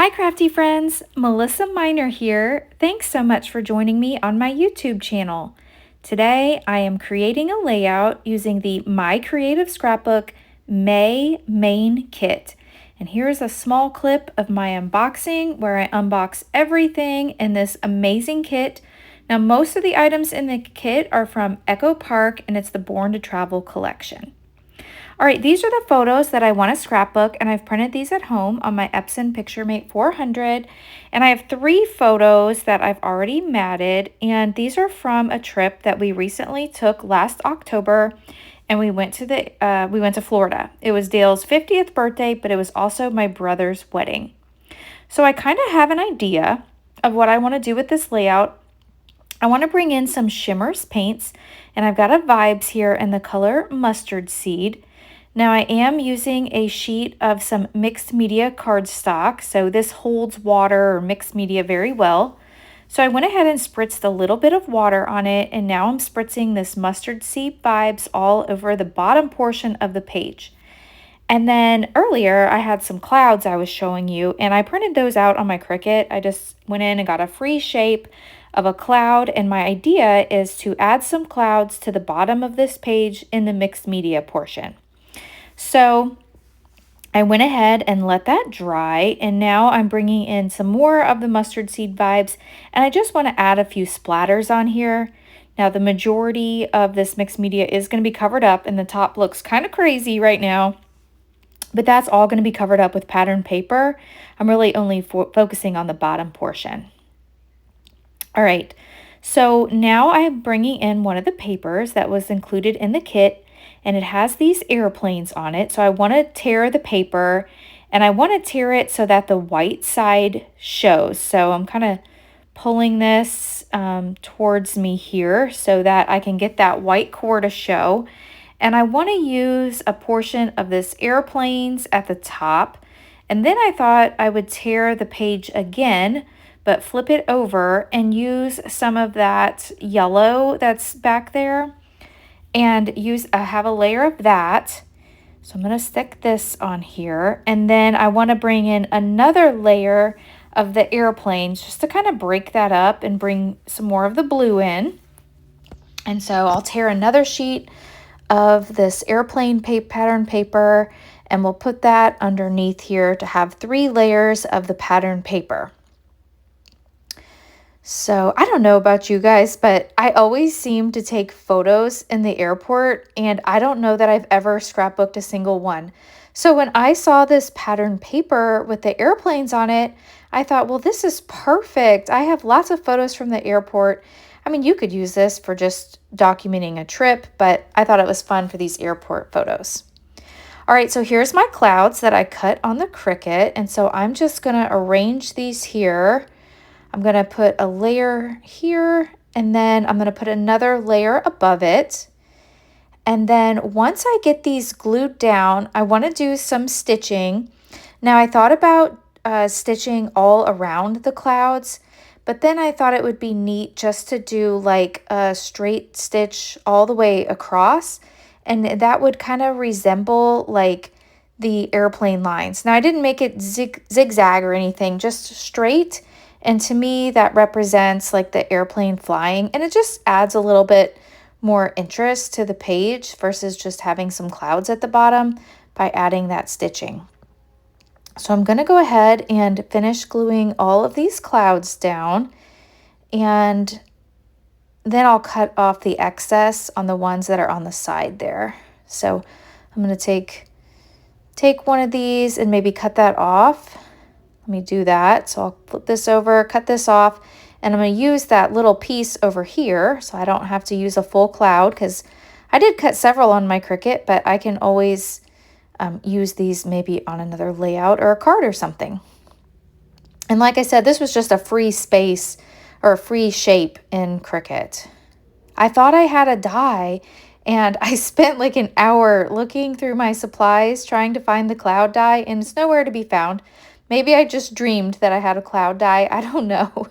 Hi crafty friends, Melissa Minor here. Thanks so much for joining me on my YouTube channel. Today I am creating a layout using the My Creative Scrapbook May main kit. And here's a small clip of my unboxing where I unbox everything in this amazing kit. Now most of the items in the kit are from Echo Park and it's the Born to Travel collection. All right, these are the photos that I want to scrapbook, and I've printed these at home on my Epson PictureMate 400. And I have 3 photos that I've already matted, and these are from a trip that we recently took last October, and we went to Florida. It was Dale's 50th birthday, but it was also my brother's wedding. So I kind of have an idea of what I want to do with this layout. I want to bring in some Shimmerz paints, and I've got a Vibes here in the color Mustard Seed. Now I am using a sheet of some mixed media cardstock, so this holds water or mixed media very well. So I went ahead and spritzed a little bit of water on it, and now I'm spritzing this Mustard Seed Vibes all over the bottom portion of the page. And then earlier I had some clouds I was showing you, and I printed those out on my Cricut. I just went in and got a free shape of a cloud, and my idea is to add some clouds to the bottom of this page in the mixed media portion. So I went ahead and let that dry, and now I'm bringing in some more of the Mustard Seed Vibes, and I just want to add a few splatters on here. Now the majority of this mixed media is going to be covered up, and the top looks kind of crazy right now, but that's all going to be covered up with pattern paper. I'm really only focusing on the bottom portion. All right, so now I'm bringing in one of the papers that was included in the kit, and it has these airplanes on it. So I want to tear the paper, and I want to tear it so that the white side shows. So I'm kind of pulling this towards me here so that I can get that white core to show. And I want to use a portion of this airplanes at the top. And then I thought I would tear the page again, but flip it over and use some of that yellow that's back there. And have a layer of that. So I'm going to stick this on here, and then I want to bring in another layer of the airplanes just to kind of break that up and bring some more of the blue in. And so I'll tear another sheet of this airplane pattern paper, and we'll put that underneath here to have 3 layers of the pattern paper. So I don't know about you guys, but I always seem to take photos in the airport, and I don't know that I've ever scrapbooked a single one. So when I saw this pattern paper with the airplanes on it, I thought, well, this is perfect. I have lots of photos from the airport. I mean, you could use this for just documenting a trip, but I thought it was fun for these airport photos. All right, so here's my clouds that I cut on the Cricut, and so I'm just going to arrange these here. I'm going to put a layer here, and then I'm going to put another layer above it. And then once I get these glued down, I want to do some stitching. Now I thought about stitching all around the clouds, but then I thought it would be neat just to do like a straight stitch all the way across, and that would kind of resemble like the airplane lines. Now I didn't make it zigzag or anything, just straight. And to me, that represents like the airplane flying, and it just adds a little bit more interest to the page versus just having some clouds at the bottom by adding that stitching. So I'm going to go ahead and finish gluing all of these clouds down, and then I'll cut off the excess on the ones that are on the side there. So I'm going to take one of these and maybe cut that off. Let me do that. So I'll flip this over, cut this off, and I'm going to use that little piece over here so I don't have to use a full cloud, because I did cut several on my Cricut, but I can always use these maybe on another layout or a card or something. And like I said, this was just a free space or a free shape in Cricut. I thought I had a die, and I spent like an hour looking through my supplies trying to find the cloud die, and it's nowhere to be found. Maybe I just dreamed that I had a cloud die. I don't know.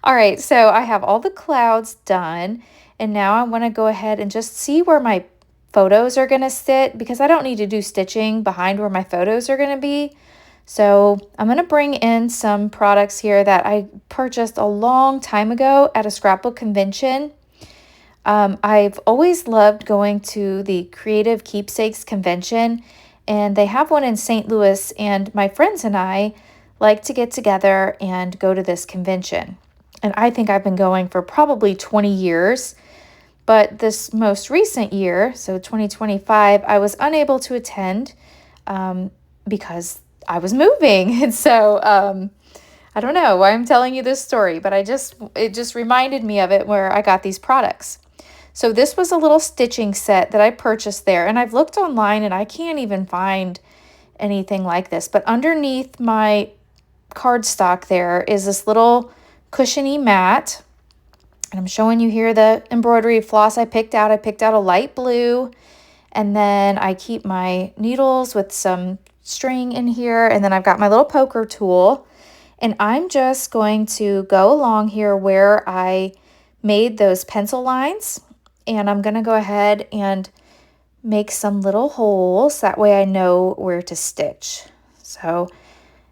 All right, so I have all the clouds done, and now I want to go ahead and just see where my photos are going to sit, because I don't need to do stitching behind where my photos are going to be. So I'm going to bring in some products here that I purchased a long time ago at a scrapbook convention. I've always loved going to the Creative Keepsakes convention, and they have one in St. Louis, and my friends and I like to get together and go to this convention. And I think I've been going for probably 20 years, but this most recent year, so 2025, I was unable to attend because I was moving. And so I don't know why I'm telling you this story, but it just reminded me of it where I got these products. So this was a little stitching set that I purchased there, and I've looked online and I can't even find anything like this. But underneath my cardstock there is this little cushiony mat, and I'm showing you here the embroidery floss I picked out. I picked out a light blue, and then I keep my needles with some string in here, and then I've got my little poker tool, and I'm just going to go along here where I made those pencil lines. And I'm going to go ahead and make some little holes. That way I know where to stitch. So,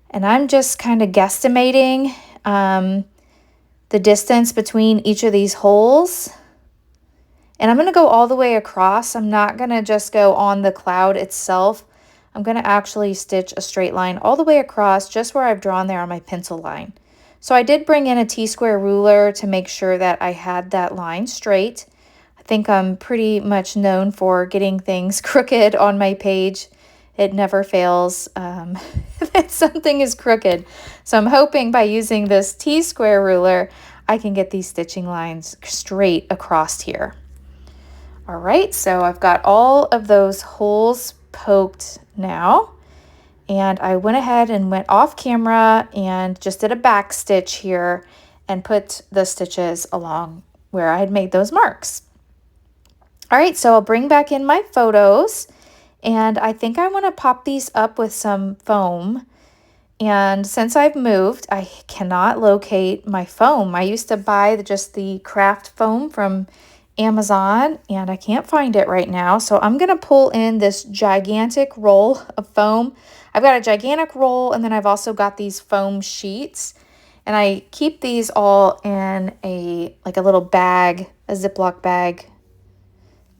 and I'm just kind of guesstimating the distance between each of these holes. And I'm going to go all the way across. I'm not going to just go on the cloud itself. I'm going to actually stitch a straight line all the way across just where I've drawn there on my pencil line. So I did bring in a T-square ruler to make sure that I had that line straight. I think I'm pretty much known for getting things crooked on my page. It never fails that something is crooked. So I'm hoping by using this T-square ruler, I can get these stitching lines straight across here. All right, so I've got all of those holes poked now. And I went ahead and went off camera and just did a back stitch here and put the stitches along where I had made those marks. All right, so I'll bring back in my photos, and I think I want to pop these up with some foam. And since I've moved, I cannot locate my foam. I used to buy just the craft foam from Amazon, and I can't find it right now. So I'm going to pull in this gigantic roll of foam. I've got a gigantic roll, and then I've also got these foam sheets. And I keep these all in a little bag, a Ziploc bag,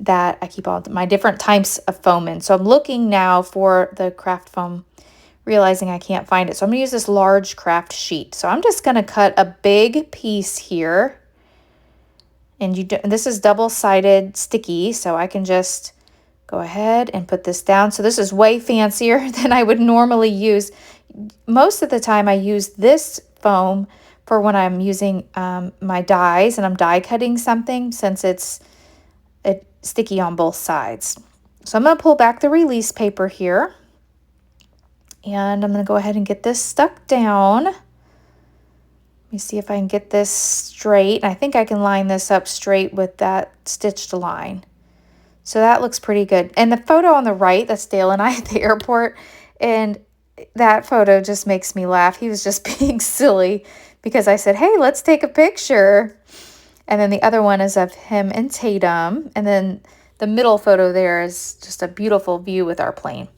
that I keep all my different types of foam in. So I'm looking now for the craft foam, realizing I can't find it. So I'm going to use this large craft sheet. So I'm just going to cut a big piece here. And this is double-sided sticky, so I can just go ahead and put this down. So this is way fancier than I would normally use. Most of the time I use this foam for when I'm using my dies and I'm die cutting something, since it's sticky on both sides. So I'm going to pull back the release paper here, and I'm going to go ahead and get this stuck down. Let me see if I can get this straight. I think I can line this up straight with that stitched line. So that looks pretty good. And the photo on the right, that's Dale and I at the airport, and that photo just makes me laugh. He was just being silly because I said, hey, let's take a picture. And then the other one is of him and Tatum. And then the middle photo there is just a beautiful view with our plane.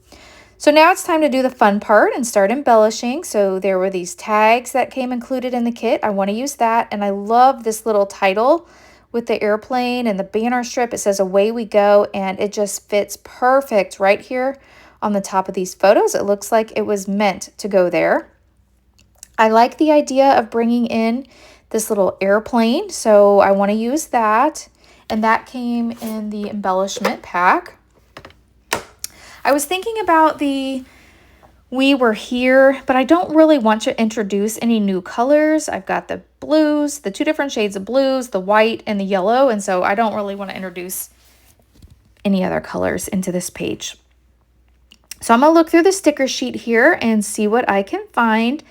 So now it's time to do the fun part and start embellishing. So there were these tags that came included in the kit. I want to use that. And I love this little title with the airplane and the banner strip. It says away we go, and it just fits perfect right here on the top of these photos. It looks like it was meant to go there. I like the idea of bringing in this little airplane, so I want to use that. And that came in the embellishment pack. I was thinking about the We Were Here, but I don't really want to introduce any new colors. I've got the blues, the two different shades of blues, the white and the yellow, and so I don't really want to introduce any other colors into this page. So I'm going to look through the sticker sheet here and see what I can find.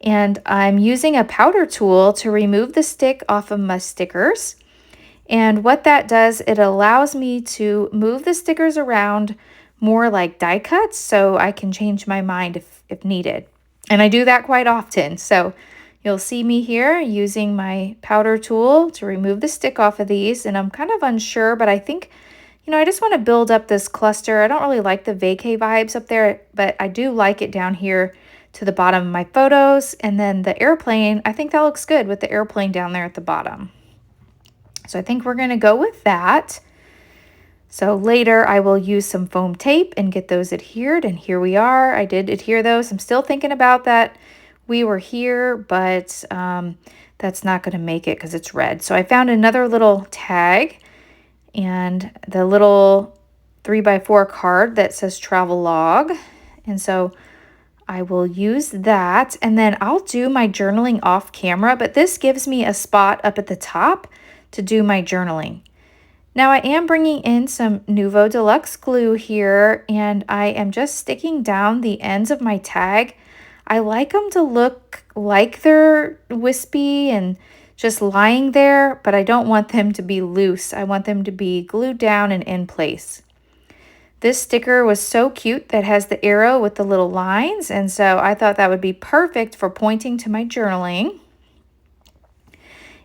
And I'm using a powder tool to remove the stick off of my stickers. And what that does, it allows me to move the stickers around more like die cuts, so I can change my mind if needed. And I do that quite often. So you'll see me here using my powder tool to remove the stick off of these. And I'm kind of unsure, but I think, I just want to build up this cluster. I don't really like the vacay vibes up there, but I do like it down here to the bottom of my photos. And then the airplane, I think that looks good with the airplane down there at the bottom. So I think we're going to go with that. So later I will use some foam tape and get those adhered. And here we are. I did adhere those. I'm still thinking about that. We were here, but that's not going to make it because it's red. So I found another little tag and the little 3x4 card that says travel log. And so I will use that, and then I'll do my journaling off camera, but this gives me a spot up at the top to do my journaling. Now I am bringing in some Nuvo Deluxe glue here, and I am just sticking down the ends of my tag. I like them to look like they're wispy and just lying there, but I don't want them to be loose. I want them to be glued down and in place. This sticker was so cute that has the arrow with the little lines, and so I thought that would be perfect for pointing to my journaling.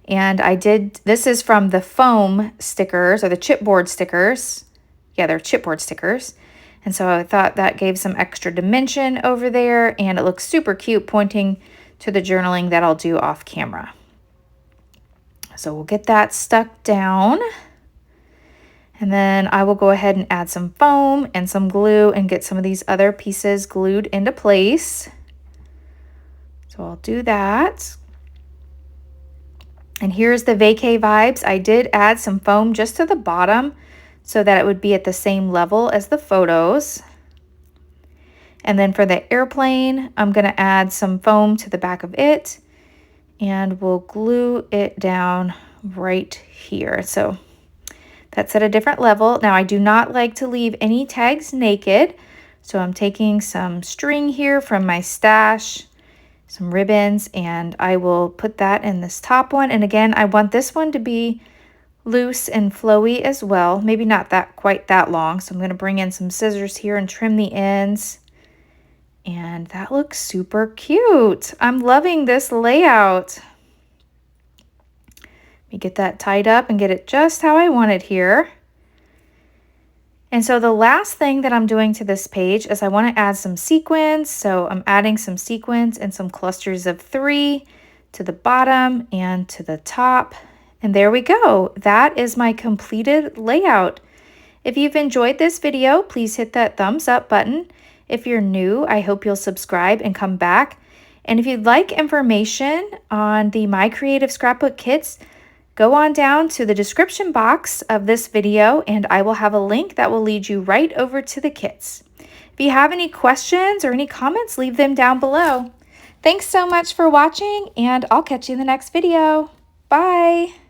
And I did, this is from the foam stickers, or the chipboard stickers. Yeah, they're chipboard stickers. And so I thought that gave some extra dimension over there, and it looks super cute pointing to the journaling that I'll do off camera. So we'll get that stuck down. And then I will go ahead and add some foam and some glue and get some of these other pieces glued into place. So I'll do that. And here's the vacay vibes. I did add some foam just to the bottom so that it would be at the same level as the photos. And then for the airplane, I'm going to add some foam to the back of it, and we'll glue it down right here. So that's at a different level. Now I do not like to leave any tags naked, so I'm taking some string here from my stash, some ribbons, and I will put that in this top one. And again, I want this one to be loose and flowy as well. Maybe not quite that long, so I'm going to bring in some scissors here and trim the ends. And that looks super cute. I'm loving this layout. Let me get that tied up and get it just how I want it here. And so the last thing that I'm doing to this page is I want to add some sequins. So I'm adding some sequins and some clusters of 3 to the bottom and to the top. And there we go. That is my completed layout. If you've enjoyed this video, please hit that thumbs up button. If you're new, I hope you'll subscribe and come back. And if you'd like information on the My Creative Scrapbook kits, go on down to the description box of this video and I will have a link that will lead you right over to the kits. If you have any questions or any comments, leave them down below. Thanks so much for watching, and I'll catch you in the next video. Bye!